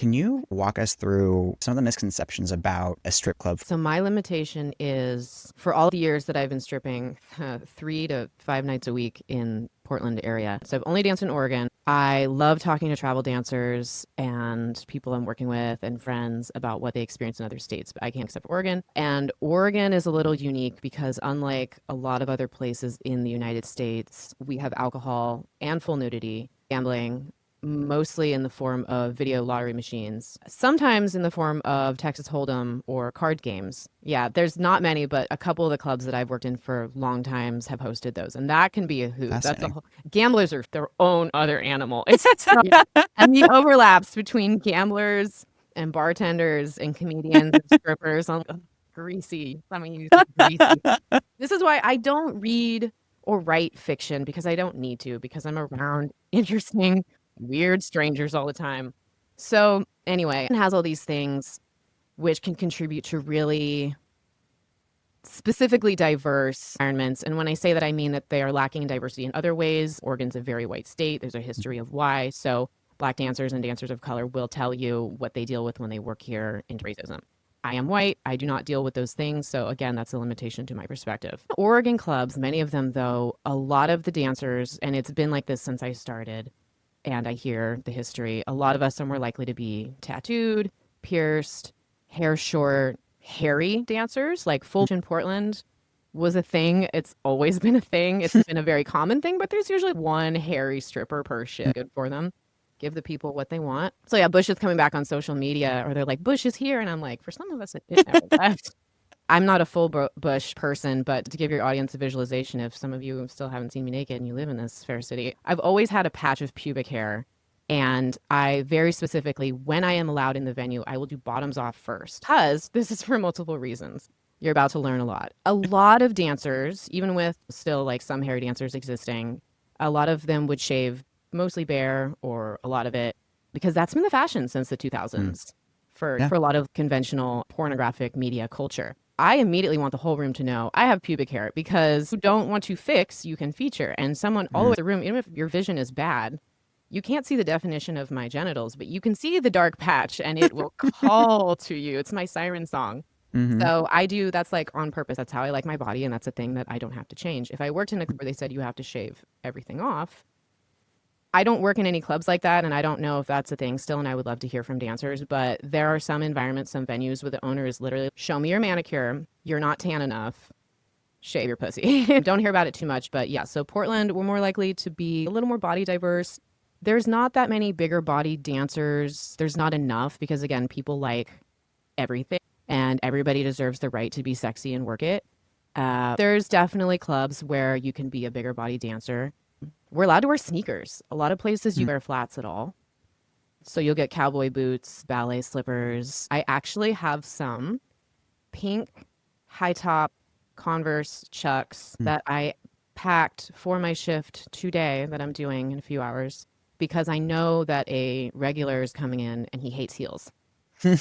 Can you walk us through some of the misconceptions about a strip club? So my limitation is for all the years that I've been stripping 3 to 5 nights a week in Portland area. So I've only danced in Oregon. I love talking to travel dancers and people I'm working with and friends about what they experience in other states, but I can't except Oregon. And Oregon is a little unique because unlike a lot of other places in the United States, we have alcohol and full nudity, gambling, mostly in the form of video lottery machines, sometimes in the form of Texas Hold'em or card games. Yeah, there's not many, but a couple of the clubs that I've worked in for long times have hosted those, and that can be a hoot. That's a Fascinating. whole, gamblers are their own other animal. And the overlaps between gamblers and bartenders and comedians and strippers, greasy. Let me use greasy. This is why I don't read or write fiction because I don't need to, because I'm around interesting weird strangers all the time. So anyway, it has all these things which can contribute to really specifically diverse environments. And when I say that, I mean that they are lacking in diversity in other ways. Oregon's a very white state. There's a history of why. So Black dancers and dancers of color will tell you what they deal with when they work here in racism. I am white. I do not deal with those things. So again, that's a limitation to my perspective. Oregon clubs, many of them though, a lot of the dancers, and it's been like this since I started, and I hear the history, a lot of us are more likely to be tattooed, pierced, hair short, hairy dancers. Like full in Portland was a thing. It's always been a thing. It's been a very common thing, but there's usually one hairy stripper per shift. Good for them. Give the people what they want. So yeah, Bush is coming back on social media, or they're like, Bush is here. And I'm like, for some of us, it never left. I'm not a full Bush person, but to give your audience a visualization, if some of you still haven't seen me naked and you live in this fair city, I've always had a patch of pubic hair. And I very specifically, when I am allowed in the venue, I will do bottoms off first, because this is for multiple reasons. You're about to learn a lot. A lot of dancers, even with still like some hairy dancers existing, a lot of them would shave mostly bare or a lot of it, because that's been the fashion since the 2000s for Yeah. a lot of conventional pornographic media culture. I immediately want the whole room to know I have pubic hair, because you don't want to fix, you can feature. And someone all the way in the room, even if your vision is bad, you can't see the definition of my genitals, but you can see the dark patch and it will call to you. It's my siren song. Mm-hmm. So I do, that's like on purpose. That's how I like my body. And that's a thing that I don't have to change. If I worked in a club where they said you have to shave everything off, I don't work in any clubs like that, and I don't know if that's a thing still, and I would love to hear from dancers, but there are some environments, some venues where the owner is literally, show me your manicure, you're not tan enough, shave your pussy. Don't hear about it too much, but yeah, so Portland, we're more likely to be a little more body diverse. There's not that many bigger body dancers. There's not enough because, again, people like everything, and everybody deserves the right to be sexy and work it. There's definitely clubs where you can be a bigger body dancer. We're allowed to wear sneakers. A lot of places you wear flats at all. So you'll get cowboy boots, ballet slippers. I actually have some pink high top Converse Chucks that I packed for my shift today that I'm doing in a few hours, because I know that a regular is coming in and he hates heels and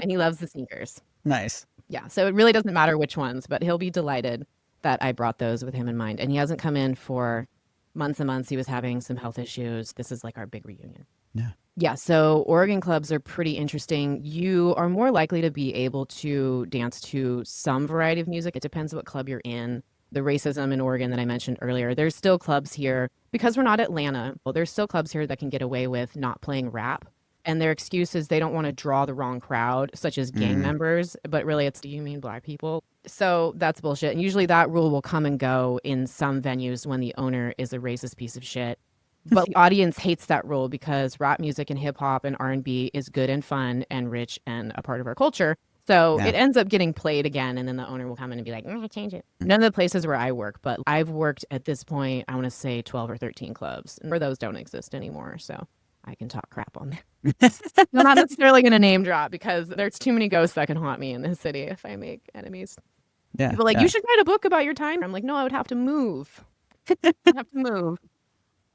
he loves the sneakers. Nice. Yeah. So it really doesn't matter which ones, but he'll be delighted that I brought those with him in mind. And he hasn't come in for months and months. He was having some health issues. This is like our big reunion. Yeah. Yeah, so Oregon clubs are pretty interesting. You are more likely to be able to dance to some variety of music. It depends what club you're in. The racism in Oregon that I mentioned earlier, there's still clubs here, because we're not Atlanta. Well, there's still clubs here that can get away with not playing rap. And their excuse is they don't want to draw the wrong crowd, such as gang members. But really, it's, do you mean Black people? So that's bullshit. And usually that rule will come and go in some venues when the owner is a racist piece of shit. But the audience hates that rule because rap music and hip hop and R&B is good and fun and rich and a part of our culture. So it ends up getting played again, and then the owner will come in and be like, change it. None of the places where I work, but I've worked at this point, I want to say 12 or 13 clubs, and where those don't exist anymore. So I can talk crap on them. I'm not necessarily going to name drop, because there's too many ghosts that can haunt me in this city if I make enemies. Yeah. People are like, you should write a book about your time. I'm like, no, I would have to move. I'd have to move.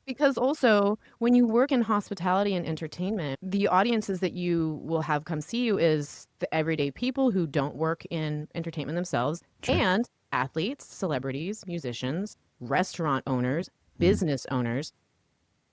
Because also, when you work in hospitality and entertainment, the audiences that you will have come see you is the everyday people who don't work in entertainment themselves, and athletes, celebrities, musicians, restaurant owners, business owners.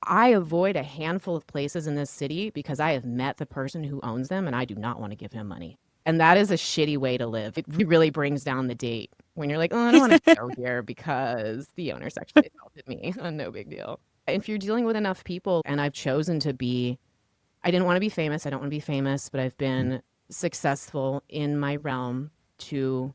I avoid a handful of places in this city because I have met the person who owns them and I do not want to give him money. And that is a shitty way to live. It really brings down the date when you're like, oh, I don't want to go here because the owner sexually assaulted me. No big deal. If you're dealing with enough people, and I've chosen to be, I didn't want to be famous. I don't want to be famous, but I've been successful in my realm to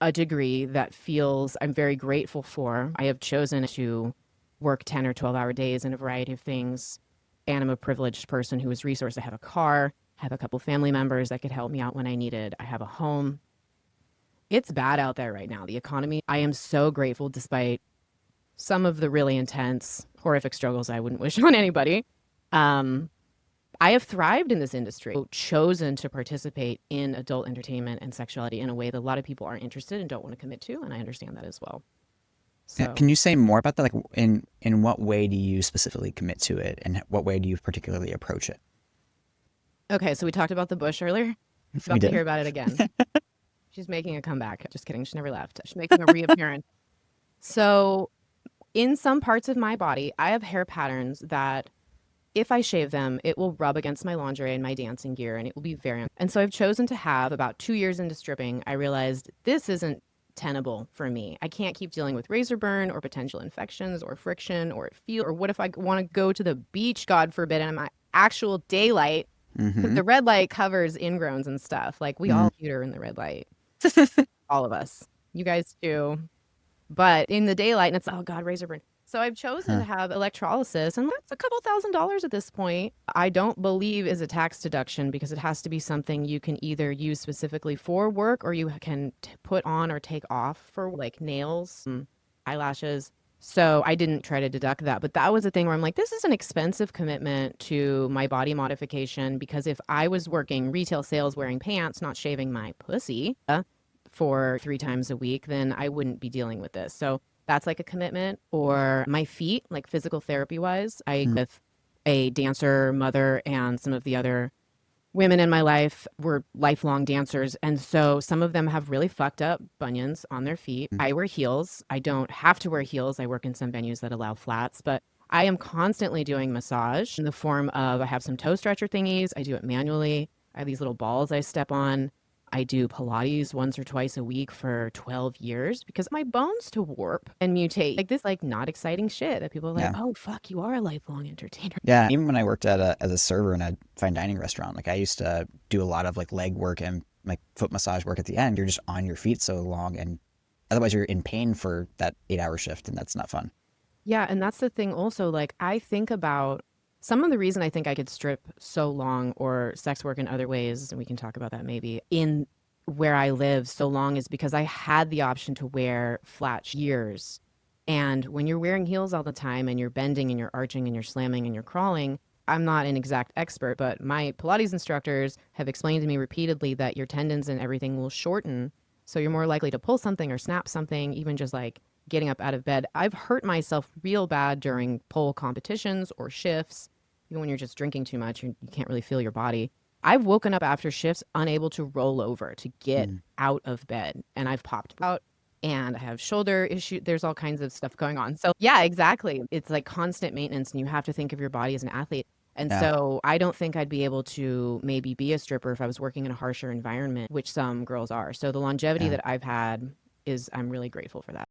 a degree that feels I'm very grateful for. I have chosen to work 10 or 12-hour days in a variety of things. And I'm a privileged person who is resourced. I have a car, have a couple family members that could help me out when I needed. I have a home. It's bad out there right now. The economy, I am so grateful despite some of the really intense, horrific struggles I wouldn't wish on anybody. I have thrived in this industry, chosen to participate in adult entertainment and sexuality in a way that a lot of people aren't interested and don't want to commit to, and I understand that as well. So, Can you say more about that? Like, in what way do you specifically commit to it, and what way do you particularly approach it? okay, so we talked about the bush earlier. We About to did. hear about it again. She's making a comeback. Just kidding. She never left. She's making a reappearance. So, in some parts of my body, I have hair patterns that if I shave them, it will rub against my lingerie and my dancing gear, and it will be very. And so I've chosen to have about 2 years into stripping, I realized this isn't tenable for me. I can't keep dealing with razor burn or potential infections or friction or feel. Or what if I want to go to the beach, God forbid, and my actual daylight? Mm-hmm. The red light covers ingrowns and stuff. Like we all cuter in the red light, all of us. You guys too. But in the daylight, and it's, oh God, razor burn. So I've chosen to have electrolysis, and that's a couple $1,000s at this point. I don't believe is a tax deduction because it has to be something you can either use specifically for work or you can put on or take off for like nails, eyelashes. So I didn't try to deduct that, but that was a thing where I'm like, this is an expensive commitment to my body modification because if I was working retail sales wearing pants, not shaving my pussy for 3 times a week, then I wouldn't be dealing with this. So that's like a commitment. Or my feet, like physical therapy wise, I with a dancer mother and some of the other women in my life were lifelong dancers. And so some of them have really fucked up bunions on their feet. I wear heels. I don't have to wear heels. I work in some venues that allow flats, but I am constantly doing massage in the form of I have some toe stretcher thingies. I do it manually. I have these little balls I step on. I do Pilates once or twice a week for 12 years because my bones to warp and mutate. Like this, like not exciting shit that people are like, Yeah. oh, fuck, you are a lifelong entertainer. Yeah. Even when I worked as a server in a fine dining restaurant, like I used to do a lot of like leg work and like foot massage work at the end. You're just on your feet so long, and otherwise you're in pain for that 8-hour shift, and that's not fun. Yeah, and that's the thing also, like I think about some of the reason I think I could strip so long or sex work in other ways, and we can talk about that maybe, in where I live so long is because I had the option to wear flat years. And when you're wearing heels all the time and you're bending and you're arching and you're slamming and you're crawling, I'm not an exact expert, but my Pilates instructors have explained to me repeatedly that your tendons and everything will shorten. So you're more likely to pull something or snap something, even just like getting up out of bed. I've hurt myself real bad during pole competitions or shifts. Even when you're just drinking too much, you can't really feel your body. I've woken up after shifts unable to roll over to get out of bed, and I've popped out and I have shoulder issue. There's all kinds of stuff going on. So yeah, exactly. It's like constant maintenance and you have to think of your body as an athlete. And Yeah. so I don't think I'd be able to maybe be a stripper if I was working in a harsher environment, which some girls are. So the longevity Yeah. that I've had is I'm really grateful for that.